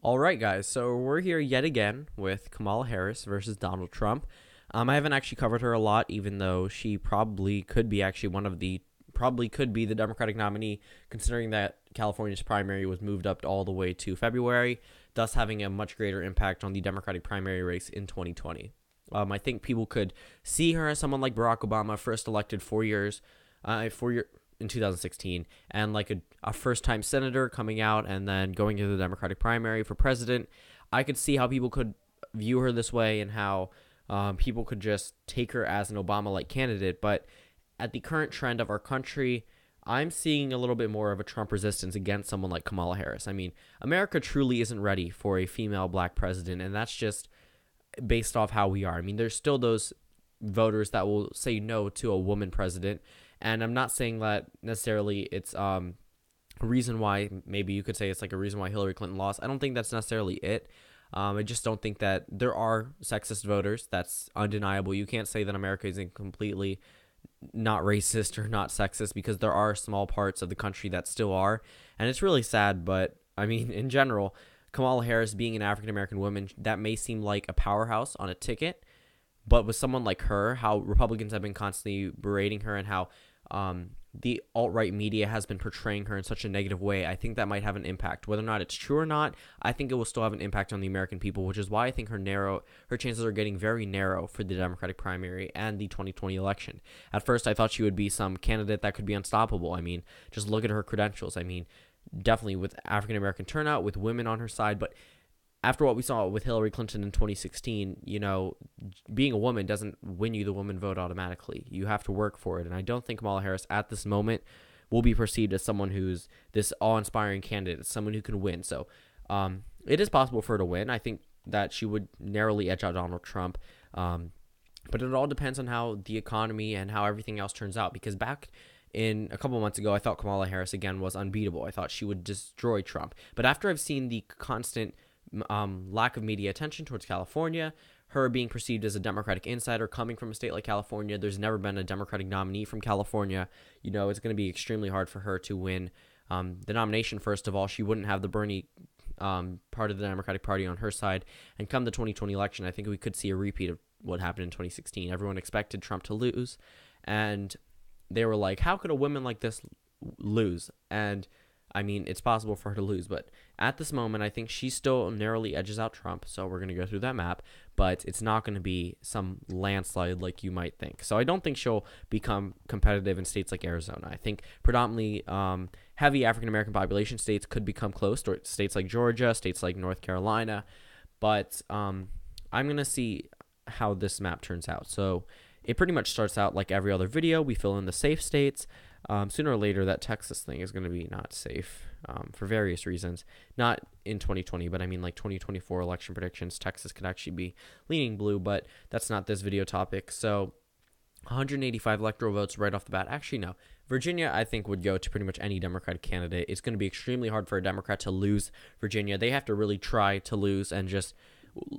All right, guys. So we're here yet again with Kamala Harris versus Donald Trump. I haven't actually covered her a lot, even though she probably could be actually probably could be the Democratic nominee, considering that California's primary was moved up all the way to February, thus having a much greater impact on the Democratic primary race in 2020. I think people could see her as someone like Barack Obama, first elected 4 years in 2016, and like a first-time senator coming out and then going into the Democratic primary for president. I could see how people could view her this way and how people could just take her as an Obama-like candidate. But at the current trend of our country, I'm seeing a little bit more of a Trump resistance against someone like Kamala Harris. I mean, America truly isn't ready for a female black president, and that's just based off how we are. I mean, there's still those voters that will say no to a woman president, and I'm not saying that necessarily it's a reason why. Maybe you could say it's like a reason why Hillary Clinton lost. I don't think that's necessarily it. I just don't think that there are sexist voters. That's undeniable. You can't say that America isn't completely not racist or not sexist, because there are small parts of the country that still are, and it's really sad. But I mean, in general, Kamala Harris being an African American woman, that may seem like a powerhouse on a ticket, but with someone like her, how Republicans have been constantly berating her and how the alt-right media has been portraying her in such a negative way, I think that might have an impact. Whether or not it's true or not, I think it will still have an impact on the American people, which is why I think her chances are getting very narrow for the Democratic primary and the 2020 election. At first, I thought she would be some candidate that could be unstoppable. I mean, just look at her credentials. I mean, definitely with African American turnout, with women on her side, but after what we saw with Hillary Clinton in 2016, being a woman doesn't win you the woman vote automatically. You have to work for it. And I don't think Kamala Harris at this moment will be perceived as someone who's this awe-inspiring candidate, someone who can win. So it is possible for her to win. I think that she would narrowly edge out Donald Trump. But it all depends on how the economy and how everything else turns out. Because back in a couple months ago, I thought Kamala Harris, again, was unbeatable. I thought she would destroy Trump. But after I've seen the constant lack of media attention towards California, her being perceived as a Democratic insider coming from a state like California, there's never been a Democratic nominee from California. It's going to be extremely hard for her to win the nomination. First of all, she wouldn't have the Bernie part of the Democratic Party on her side. And come the 2020 election, I think we could see a repeat of what happened in 2016. Everyone expected Trump to lose, and they were like, how could a woman like this lose? And I mean, it's possible for her to lose, but at this moment, I think she still narrowly edges out Trump. So we're going to go through that map, but it's not going to be some landslide like you might think. So I don't think she'll become competitive in states like Arizona. I think predominantly heavy African-American population states could become close, or states like Georgia, states like North Carolina. But I'm going to see how this map turns out. So it pretty much starts out like every other video. We fill in the safe states. Sooner or later, that Texas thing is going to be not safe for various reasons. Not in 2020, but I mean like 2024 election predictions. Texas could actually be leaning blue, but that's not this video topic. So 185 electoral votes right off the bat. Actually, no. Virginia, I think, would go to pretty much any Democratic candidate. It's going to be extremely hard for a Democrat to lose Virginia. They have to really try to lose, and just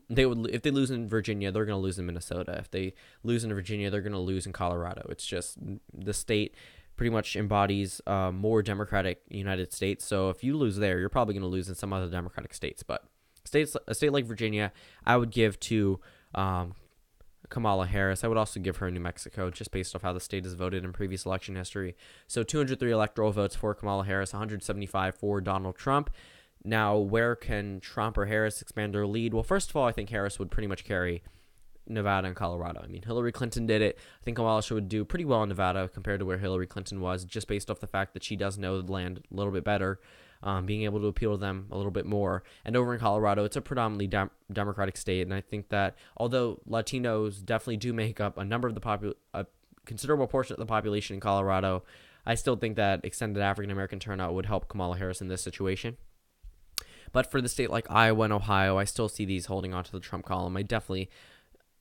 if they lose in Virginia, they're going to lose in Minnesota. If they lose in Virginia, they're going to lose in Colorado. It's just the state pretty much embodies more Democratic United States. So if you lose there, you're probably going to lose in some other Democratic states. But a state like Virginia, I would give to Kamala Harris. I would also give her New Mexico, just based off how the state has voted in previous election history. So 203 electoral votes for Kamala Harris, 175 for Donald Trump. Now, where can Trump or Harris expand their lead? Well, first of all, I think Harris would pretty much carry Nevada and Colorado. I mean, Hillary Clinton did it. I think Kamala would do pretty well in Nevada compared to where Hillary Clinton was, just based off the fact that she does know the land a little bit better, being able to appeal to them a little bit more. And over in Colorado, it's a predominantly Democratic state, and I think that although Latinos definitely do make up a considerable portion of the population in Colorado, I still think that extended African American turnout would help Kamala Harris in this situation. But for the state like Iowa and Ohio, I still see these holding on to the Trump column.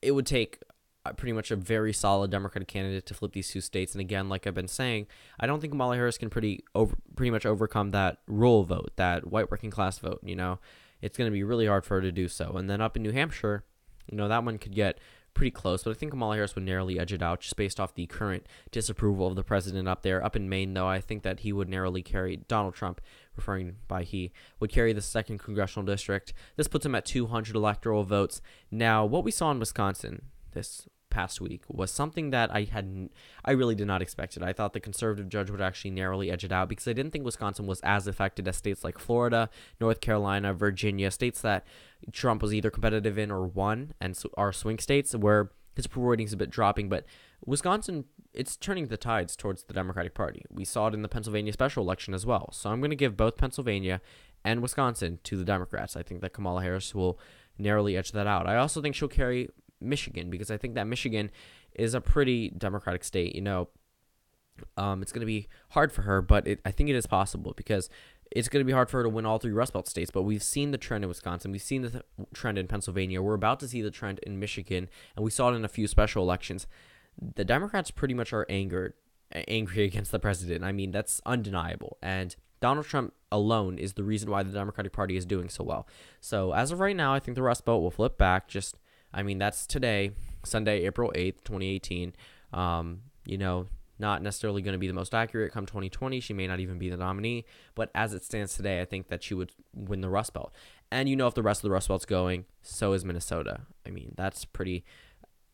It would take pretty much a very solid Democratic candidate to flip these two states. And again, like I've been saying, I don't think Kamala Harris can pretty much overcome that rural vote, that white working class vote. It's going to be really hard for her to do so. And then up in New Hampshire, that one could get pretty close, but I think Kamala Harris would narrowly edge it out just based off the current disapproval of the president up there. Up in Maine, though, I think that he would narrowly carry Donald Trump, referring by he, would carry the 2nd congressional district. This puts him at 200 electoral votes. Now, what we saw in Wisconsin this past week was something that I really did not expect it. I thought the conservative judge would actually narrowly edge it out because I didn't think Wisconsin was as affected as states like Florida, North Carolina, Virginia, states that Trump was either competitive in or won, and are swing states where his approval rating is a bit dropping. But Wisconsin, it's turning the tides towards the Democratic Party. We saw it in the Pennsylvania special election as well. So I'm going to give both Pennsylvania and Wisconsin to the Democrats. I think that Kamala Harris will narrowly edge that out. I also think she'll carry Michigan because I think that Michigan is a pretty Democratic state. It's going to be hard for her, but I think it is possible because it's going to be hard for her to win all 3 Rust Belt states. But we've seen the trend in Wisconsin. We've seen the trend in Pennsylvania. We're about to see the trend in Michigan, and we saw it in a few special elections. The Democrats pretty much are angry against the president. I mean, that's undeniable. And Donald Trump alone is the reason why the Democratic Party is doing so well. So as of right now, I think the Rust Belt will flip back. That's today, Sunday, April 8th, 2018. Not necessarily going to be the most accurate come 2020. She may not even be the nominee. But as it stands today, I think that she would win the Rust Belt. And if the rest of the Rust Belt's going, so is Minnesota. I mean, that's pretty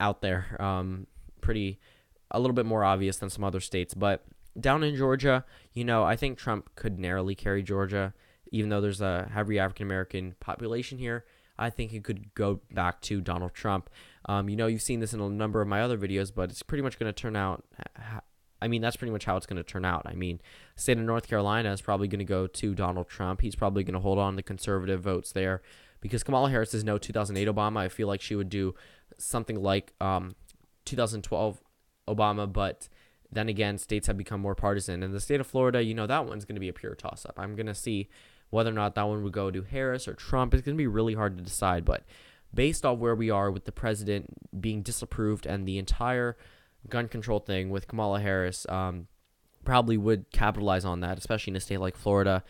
out there. A little bit more obvious than some other states. But down in Georgia, I think Trump could narrowly carry Georgia. Even though there's a heavy African-American population here, I think it could go back to Donald Trump. You've seen this in a number of my other videos, but it's pretty much going to turn out. That's pretty much how it's going to turn out. The state of North Carolina is probably going to go to Donald Trump. He's probably going to hold on to conservative votes there because Kamala Harris is no 2008 Obama. I feel like she would do something like 2012 Obama, but then again, states have become more partisan. And the state of Florida, that one's going to be a pure toss-up. I'm going to see whether or not that one would go to Harris or Trump. It's going to be really hard to decide, but based on where we are with the president being disapproved and the entire gun control thing with Kamala Harris, probably would capitalize on that, especially in a state like Florida.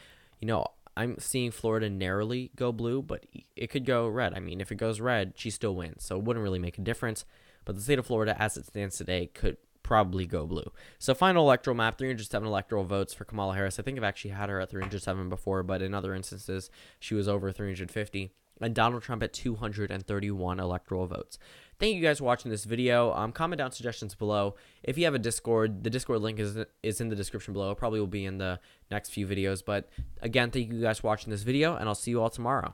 I'm seeing Florida narrowly go blue, but it could go red. If it goes red, she still wins, so it wouldn't really make a difference. But the state of Florida, as it stands today, could probably go blue. So final electoral map, 307 electoral votes for Kamala Harris. I think I've actually had her at 307 before, but in other instances, she was over 350. And Donald Trump at 231 electoral votes. Thank you guys for watching this video. Comment down suggestions below. If you have a Discord, the Discord link is in the description below. It probably will be in the next few videos. But again, thank you guys for watching this video, and I'll see you all tomorrow.